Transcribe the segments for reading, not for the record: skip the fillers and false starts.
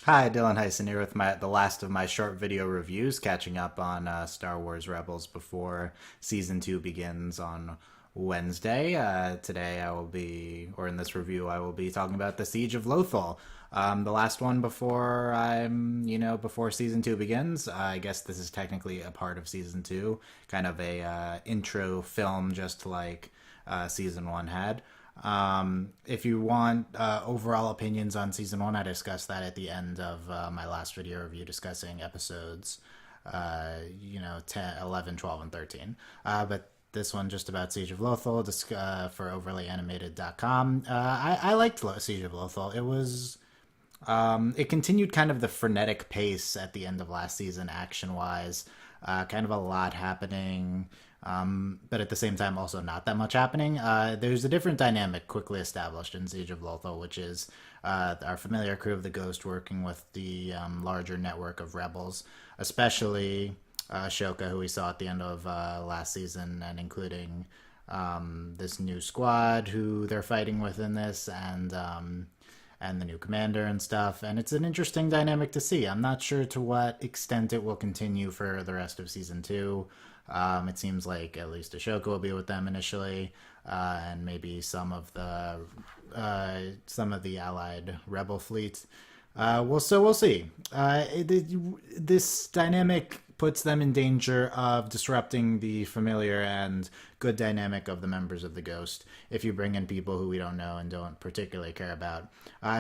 Hi, Dylan Heisen here with the last of my short video reviews, catching up on Star Wars Rebels before season two begins on Wednesday. Today I will be, or in this review, I will be talking about the Siege of Lothal. The last one before season two begins. I guess this is technically a part of season two, kind of a intro film, just like season one had. If you want overall opinions on season one, I discussed that at the end of my last video review discussing episodes, 10, 11, 12, and 13. But this one just about Siege of Lothal for overlyanimated.com. I liked Siege of Lothal. It continued kind of the frenetic pace at the end of last season, action wise. Kind of a lot happening, but at the same time, also not that much happening. There's a different dynamic quickly established in Siege of Lothal, which is our familiar crew of the Ghost working with the larger network of rebels, especially Ashoka, who we saw at the end of last season, and including this new squad who they're fighting with in this, and the new commander and stuff. And it's an interesting dynamic to see. I'm not sure to what extent it will continue for the rest of season two. It seems like at least Ashoka will be with them initially, and maybe some of the allied rebel fleet. We'll see. This dynamic puts them in danger of disrupting the familiar and good dynamic of the members of the Ghost if you bring in people who we don't know and don't particularly care about.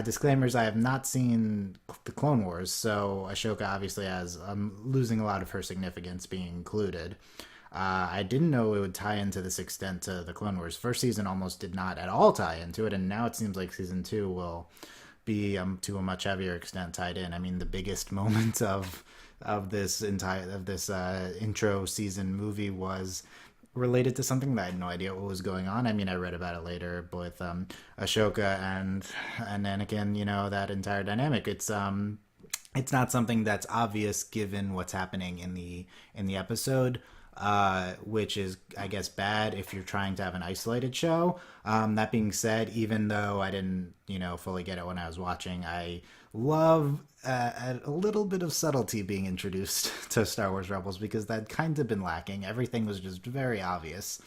Disclaimers: I have not seen the Clone Wars, so Ashoka obviously has losing a lot of her significance being included. I didn't know it would tie into this extent to the Clone Wars. First season almost did not at all tie into it, and now it seems like season two will be to a much heavier extent tied in. I mean, the biggest moment of this intro season movie was related to something that I had no idea what was going on. I mean, I read about it later with Ashoka and Anakin. That entire dynamic. It's not something that's obvious given what's happening in the episode, which is, I guess, bad if you're trying to have an isolated show. That being said, even though I didn't, fully get it when I was watching, I love a little bit of subtlety being introduced to Star Wars Rebels because that kind of been lacking. Everything was just very obvious.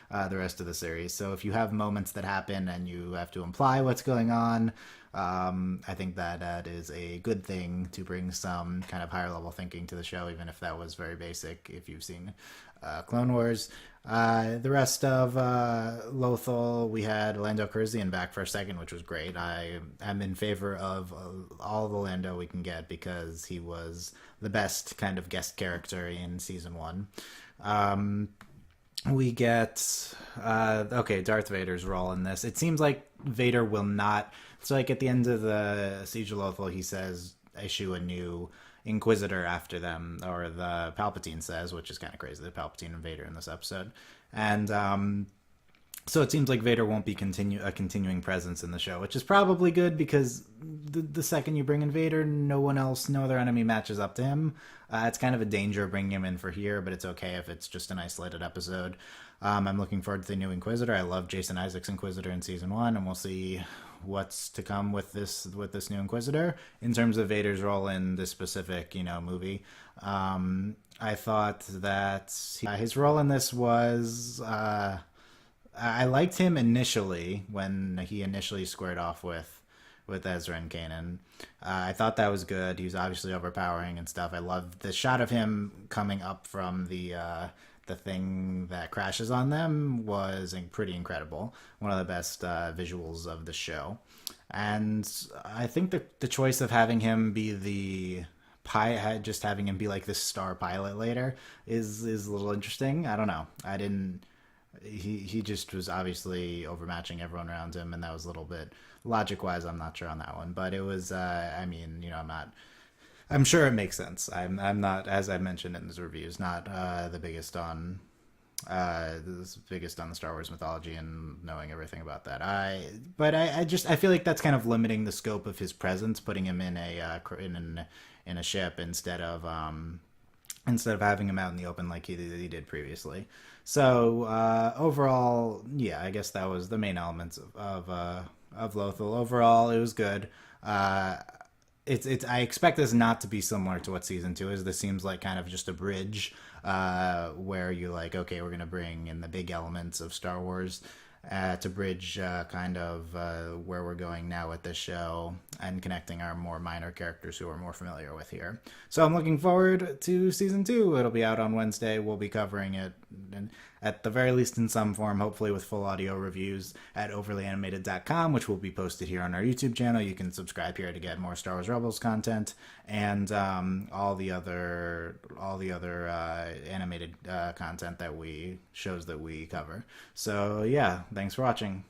The rest of the series. So if you have moments that happen and you have to imply what's going on, I think that is a good thing to bring some kind of higher level thinking to the show, even if that was very basic. If you've seen Clone Wars, the rest of Lothal, we had Lando Calrissian back for a second, which was great. I am in favor of all the Lando we can get because he was the best kind of guest character in season one. We get Darth Vader's role in this. It seems like Vader will not. So, like at the end of the Siege of Lothal, he says, "Issue a new Inquisitor after them," or the Palpatine says, which is kind of crazy. The Palpatine and Vader in this episode, and so it seems like Vader won't be a continuing presence in the show, which is probably good because the second you bring in Vader, no other enemy matches up to him. It's kind of a danger bringing him in for here, but it's okay if it's just an isolated episode. I'm looking forward to the new Inquisitor. I love Jason Isaacs' Inquisitor in season one, and we'll see what's to come with this new Inquisitor in terms of Vader's role in this specific movie. I thought that his role in this was. I liked him initially when he initially squared off with Ezra and Kanan. I thought that was good. He was obviously overpowering and stuff. I loved the shot of him coming up from the thing that crashes on them was pretty incredible. One of the best visuals of the show. And I think the choice of having him be the pilot, just having him be like this star pilot later, is a little interesting. I don't know. I didn't. He just was obviously overmatching everyone around him, and that was a little bit logic wise. I'm not sure on that one, but it was. I mean, I'm not. I'm sure it makes sense. I'm not, as I mentioned in this reviews, not the biggest on the Star Wars mythology and knowing everything about that. I feel like that's kind of limiting the scope of his presence, putting him in a ship instead of having him out in the open like he did previously. So overall, yeah, I guess that was the main elements of Lothal. Overall, it was good. it's I expect this not to be similar to what season 2 is. This seems like kind of just a bridge, where you're like, okay, we're gonna bring in the big elements of Star Wars, to bridge, kind of, where we're going now with this show, and connecting our more minor characters who we're more familiar with here. So I'm looking forward to season 2. It'll be out on Wednesday. We'll be covering it at the very least in some form, hopefully with full audio reviews at overlyanimated.com, which will be posted here on our YouTube channel. You can subscribe here to get more Star Wars Rebels content, and all the other animated content that we cover. So yeah, thanks for watching.